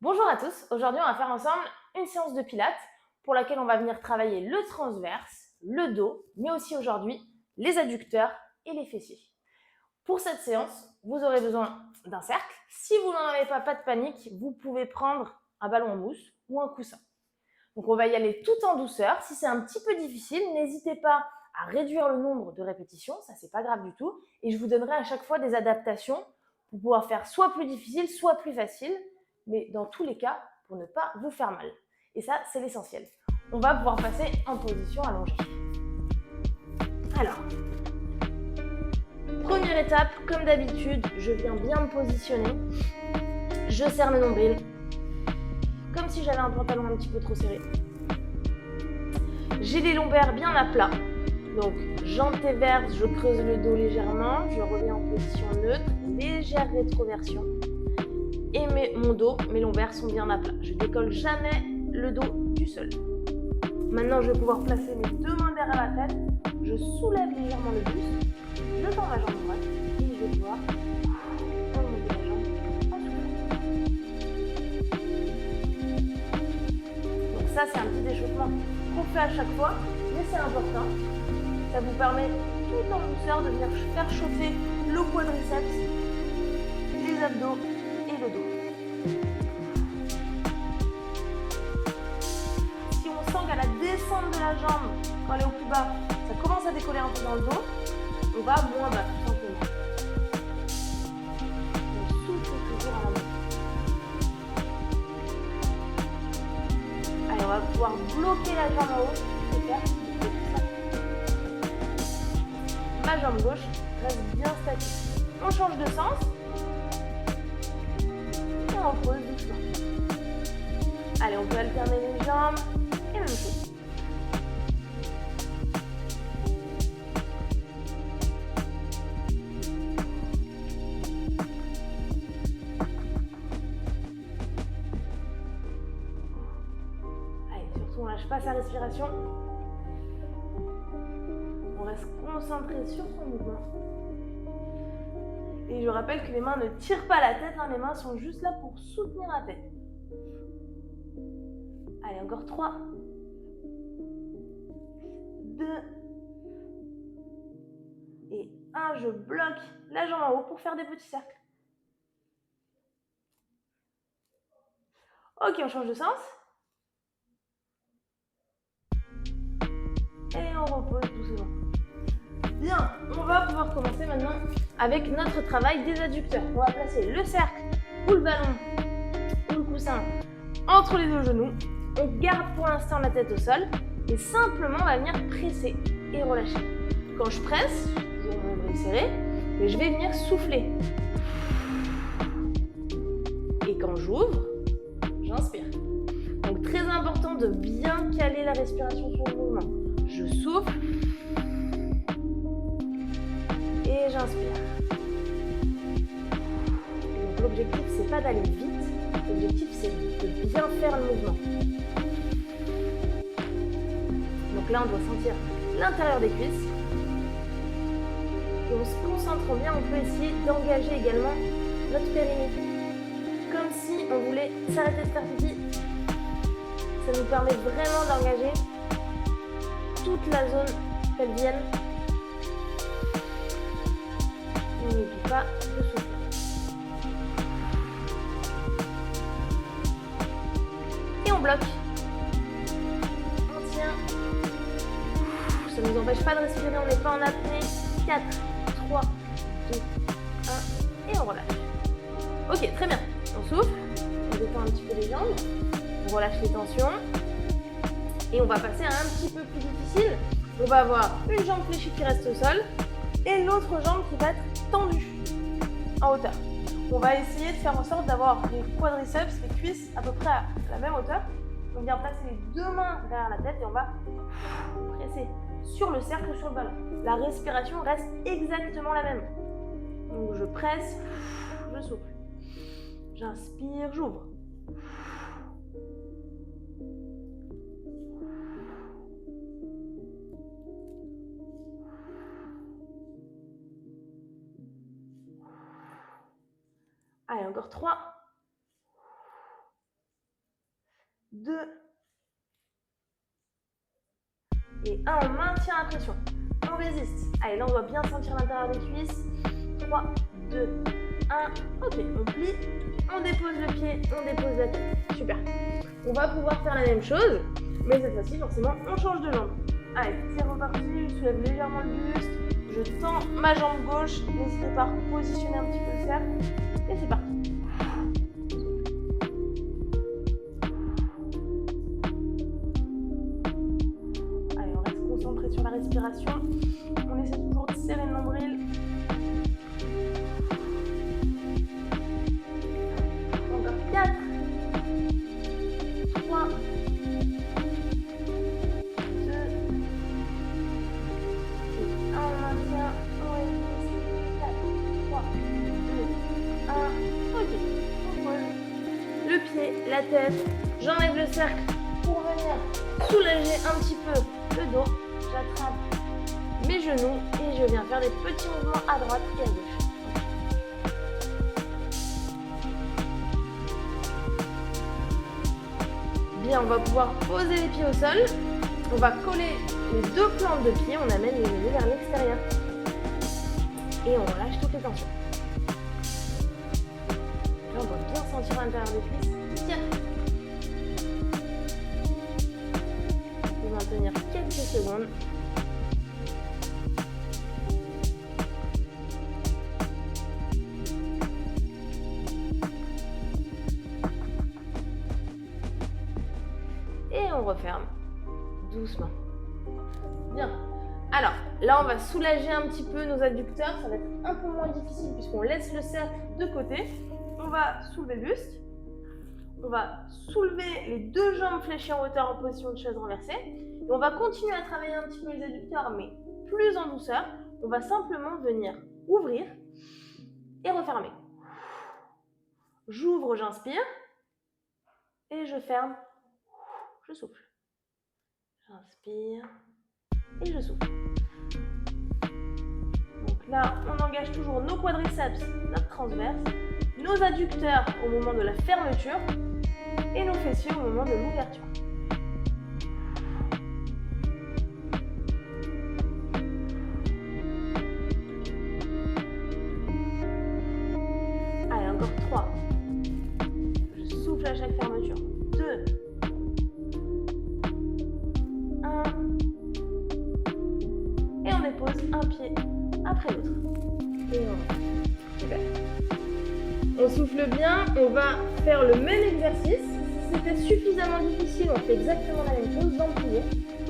Bonjour à tous, aujourd'hui on va faire ensemble une séance de pilates pour laquelle on va venir travailler le transverse, le dos, mais aussi aujourd'hui les adducteurs et les fessiers. Pour cette séance, vous aurez besoin d'un cercle. Si vous n'en avez pas de panique, vous pouvez prendre un ballon en mousse ou un coussin. Donc on va y aller tout en douceur. Si c'est un petit peu difficile, n'hésitez pas à réduire le nombre de répétitions, ça c'est pas grave du tout. Et je vous donnerai à chaque fois des adaptations pour pouvoir faire soit plus difficile, soit plus facile, mais dans tous les cas, pour ne pas vous faire mal. Et ça, c'est l'essentiel. On va pouvoir passer en position allongée. Alors, première étape, comme d'habitude, je viens bien me positionner. Je serre le nombril, comme si j'avais un pantalon un petit peu trop serré. J'ai les lombaires bien à plat. Donc, j'antéverse, je creuse le dos légèrement, je reviens en position neutre, légère rétroversion. Et mon dos, mes lombaires sont bien à plat. Je décolle jamais le dos du sol. Maintenant, je vais pouvoir placer mes deux mains derrière la tête. Je soulève légèrement le buste. Je tends ma jambe droite et je vais pouvoir remonter la jambe en soufflant. Donc ça, c'est un petit échauffement qu'on fait à chaque fois, mais c'est important. Ça vous permet tout en douceur de venir faire chauffer le quadriceps, les abdos et le dos. Si on sent qu'à la descente de la jambe, quand elle est au plus bas, ça commence à décoller un peu dans le dos, on va moins bas tout simplement. On souffle toujours à la main. Allez, on va pouvoir bloquer la jambe en haut et faire ça. Ma jambe gauche reste bien statique. On change de sens et on pose doucement. Allez, on peut alterner les jambes et même chose. Allez, surtout on lâche pas sa respiration. On reste concentré sur son mouvement. Et je rappelle que les mains ne tirent pas la tête, hein, les mains sont juste là pour soutenir la tête. Allez, encore 3, 2 et 1. Je bloque la jambe en haut pour faire des petits cercles. Ok, on change de sens. Et on repose doucement. Bien, on va pouvoir commencer maintenant avec notre travail des adducteurs. On va placer le cercle ou le ballon ou le coussin entre les deux genoux. On garde pour l'instant la tête au sol et simplement on va venir presser et relâcher. Quand je presse, toujours mon nombril serré, mais je vais venir souffler. Et quand j'ouvre, j'inspire. Donc très important de bien caler la respiration sur le mouvement. Je souffle et j'inspire. Donc l'objectif c'est pas d'aller vite, l'objectif c'est de bien faire le mouvement. Donc là on doit sentir l'intérieur des cuisses. Et on se concentre bien, on peut essayer d'engager également notre périnée. Comme si on voulait s'arrêter de faire pipi. Ça nous permet vraiment d'engager toute la zone pelvienne. On n'oublie pas de souffler. Et on bloque. On tient. Ça ne nous empêche pas de respirer, on n'est pas en apnée. 4, 3, 2, 1 et on relâche. Ok, très bien. On souffle, on détend un petit peu les jambes, on relâche les tensions et on va passer à un petit peu plus difficile. On va avoir une jambe fléchie qui reste au sol et l'autre jambe qui va être tendue en hauteur. On va essayer de faire en sorte d'avoir les quadriceps, les cuisses à peu près à la même hauteur. On vient placer les deux mains derrière la tête et on va presser sur le cercle ou sur le ballon. La respiration reste exactement la même. Donc je presse, je souffle. J'inspire, j'ouvre. Allez, encore 3, 2 et 1. On maintient la pression. On résiste. Allez, là, on doit bien sentir l'intérieur des cuisses. 3, 2, 1. Ok, on plie. On dépose le pied. On dépose la tête. Super. On va pouvoir faire la même chose. Mais cette fois-ci, forcément, on change de jambe. Allez, c'est reparti. Je soulève légèrement le buste. Je tends ma jambe gauche. N'hésitez pas à positionner un petit peu le cercle. Et c'est parti. Allez, on reste concentré sur la respiration. On essaie toujours de serrer le nombril. Encore 4, 3, 2, et 1. On maintient. On résiste. 4, 3, 2, 1. Ok. On pose le pied, la tête. J'enlève le cercle pour venir soulager un petit peu le dos. J'attrape mes genoux et je viens faire des petits mouvements à droite et à gauche. Bien, on va pouvoir poser les pieds au sol. On va coller les deux plantes de pied. On amène les genoux vers l'extérieur. Et on relâche toutes les tensions. Là, on doit bien sentir l'intérieur des cuisses. Tiens. On va maintenir quelques secondes. Et on referme doucement. Bien. Alors, là, on va soulager un petit peu nos adducteurs. Ça va être un peu moins difficile puisqu'on laisse le cercle de côté. On va soulever le buste. On va soulever les deux jambes fléchies en hauteur en position de chaise renversée. Et on va continuer à travailler un petit peu les adducteurs, mais plus en douceur. On va simplement venir ouvrir et refermer. J'ouvre, j'inspire. Et je ferme. Je souffle. J'inspire et je souffle. Donc là, on engage toujours nos quadriceps, notre transverse, nos adducteurs au moment de la fermeture et nos fessiers au moment de l'ouverture. Allez, encore 3. Je souffle à chaque fermeture. 2. 1. Et on dépose un pied après l'autre. Et on va. Super. On souffle bien, on va faire le même exercice. Si c'était suffisamment difficile, on fait exactement la même chose dans le plié.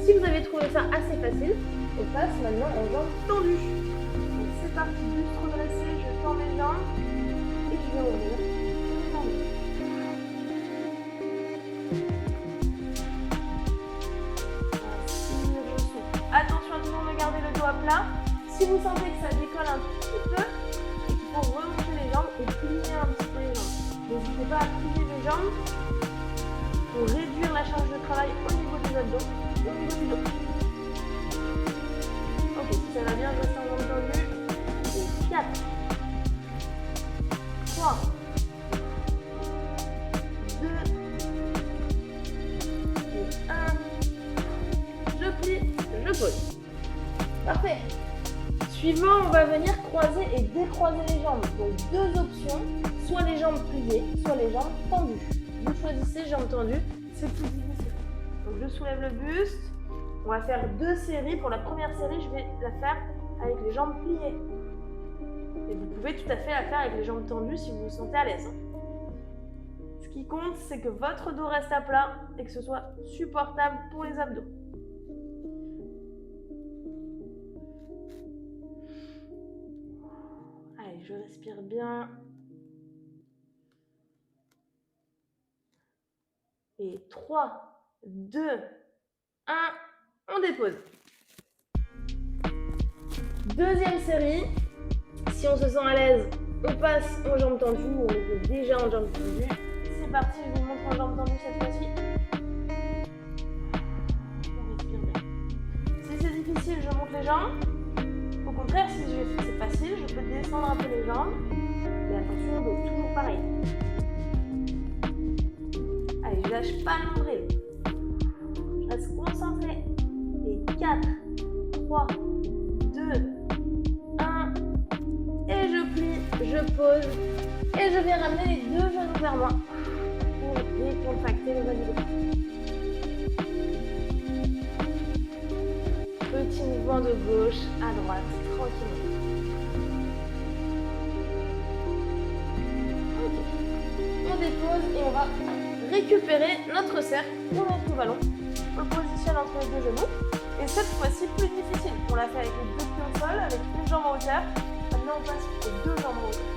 Si vous avez trouvé ça assez facile, on passe maintenant en jambes tendues. Donc c'est parti, buste redressé, je tends mes jambes et je vais ouvrir. Attention à toujours de garder le dos à plat. Si vous sentez que ça décolle un petit peu et qu'il faut remonter les jambes et plier un petit peu les jambes. N'hésitez pas à plier les jambes pour réduire la charge de travail au niveau des abdos, au niveau du dos. Ok, si ça va bien, je reste en jambes tendues. Et 4, 3, 2, et 1. Je plie, je pose. Parfait. Suivant, on va venir croiser et décroiser les jambes. Donc deux options, soit les jambes pliées, soit les jambes tendues. Vous choisissez jambes tendues, c'est plus difficile. Donc je soulève le buste. On va faire 2 séries. Pour la première série, je vais la faire avec les jambes pliées. Et vous pouvez tout à fait la faire avec les jambes tendues si vous vous sentez à l'aise. Ce qui compte, c'est que votre dos reste à plat et que ce soit supportable pour les abdos. Allez, je respire bien. Et 3, 2, 1, on dépose. Deuxième série. Si on se sent à l'aise, on passe en jambes tendues ou on était déjà en jambes tendues. C'est parti, je vous montre en jambes tendues cette fois-ci. On respire bien. Si c'est difficile, je monte les jambes. Au contraire, si c'est facile, je peux descendre un peu les jambes. Mais attention au dos, toujours pareil. Allez, je lâche pas le nombril. reste concentré. Et 4, 3, 2, 1. Et je plie, je pose. Et je viens ramener les deux genoux vers moi pour décontracter le bas du dos. Petit mouvement de gauche à droite, tranquillement. Ok. On dépose et on va récupérer notre cercle ou notre ballon. On le positionne entre les deux genoux. Et cette fois-ci, plus difficile. On l'a fait avec les deux pieds au sol, avec une jambe en hauteur. Maintenant, on passe sur les deux jambes en hauteur.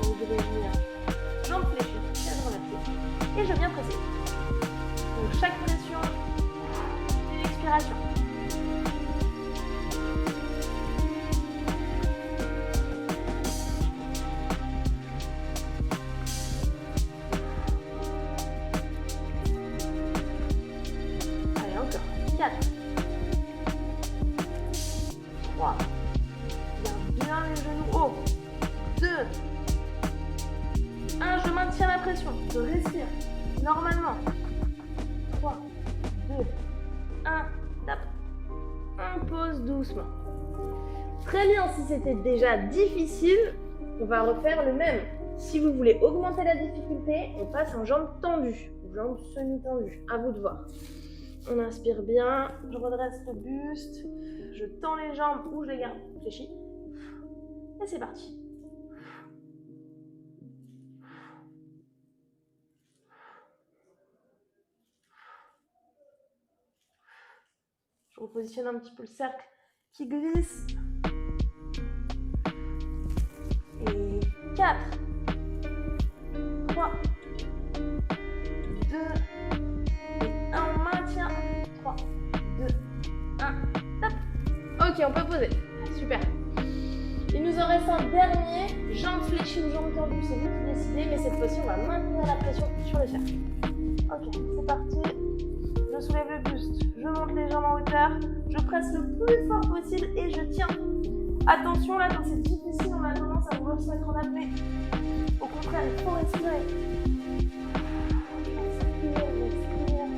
Donc, je vais venir jambes fléchies, chaise reversée. Et je viens presser. Donc, chaque pression, c'est une expiration. Allez, encore. 4. 3. Garde bien les genoux hauts. 2. 1. Je maintiens la pression. Je respire normalement. 3, 2, 1. Tape. On pose doucement. Très bien, si c'était déjà difficile, on va refaire le même. Si vous voulez augmenter la difficulté, on passe en jambes tendues, jambes semi-tendues. À vous de voir. On inspire bien, je redresse le buste, je tends les jambes ou je les garde fléchies. Et c'est parti. Je repositionne un petit peu le cercle qui glisse. Et 4, 3, 2, et 1, on maintient. 3, 2, 1, top. Ok, on peut poser. Super. Il nous en reste un dernier, jambes fléchies ou jambes tendues, c'est vous qui décidez, mais cette fois-ci, on va maintenir la pression sur le cercle. Ok, c'est parti. Je soulève le buste, je monte les jambes en hauteur, je presse le plus fort possible et je tiens. Attention, là, quand c'est difficile, on a tendance à vouloir se mettre en apnée. Au contraire, il faut respirer. Respire.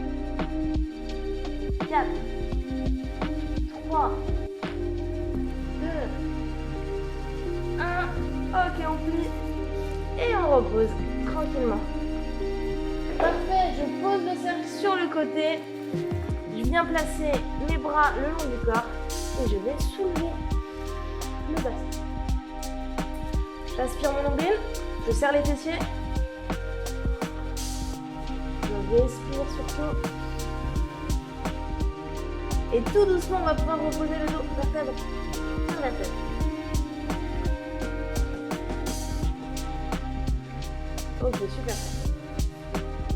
4, 3, 2, 1. Ok, on plie et on repose tranquillement. Parfait, je pose le cercle sur le côté. Je viens placer mes bras le long du corps et je vais soulever le bassin. J'aspire mon nombril, je serre les fessiers. Je respire surtout. Et tout doucement, on va pouvoir reposer le dos vertèbre sur la tête. Ok, super.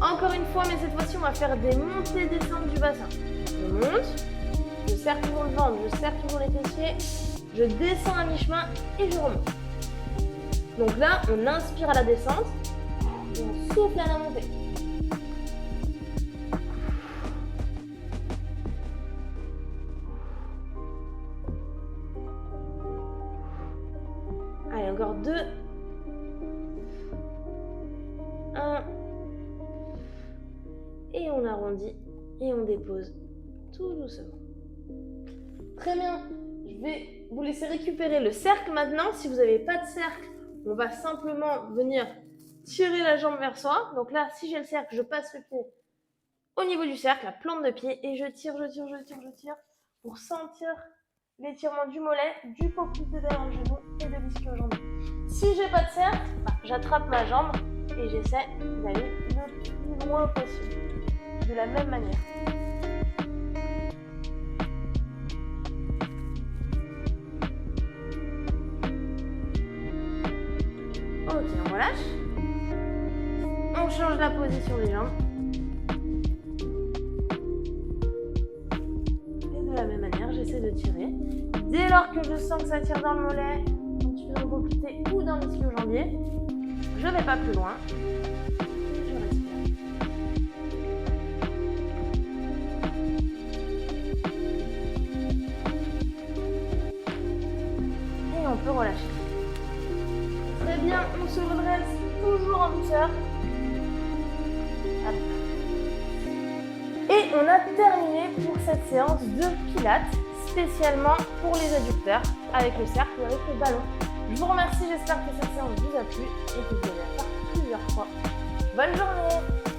Encore une fois, mais cette fois-ci, on va faire des montées et descentes du bassin. Je monte, je serre toujours le ventre, je serre toujours les fessiers, je descends à mi-chemin et je remonte. Donc là, on inspire à la descente et on souffle à la montée. Allez, encore 2. 1. Et on arrondit et on dépose tout doucement. Très bien. Je vais vous laisser récupérer le cercle maintenant. Si vous n'avez pas de cercle, on va simplement venir tirer la jambe vers soi. Donc là, si j'ai le cercle, je passe le pied au niveau du cercle, la plante de pied, et je tire pour sentir l'étirement du mollet, du poplité derrière le genou et de l'ischio-jambier. Si j'ai pas de cercle, j'attrape ma jambe et j'essaie d'aller le plus loin possible. De la même manière. Ok, on relâche. On change la position des jambes. Et de la même manière, j'essaie de tirer. Dès lors que je sens que ça tire dans le mollet, un petit peu dans le poplité ou dans l'ischio-jambier, je ne vais pas plus loin. On peut relâcher. Très bien, on se redresse toujours en douceur. Hop. Et on a terminé pour cette séance de pilates, spécialement pour les adducteurs, avec le cercle ou avec le ballon. Je vous remercie, j'espère que cette séance vous a plu et que vous allez la faire plusieurs fois. Bonne journée!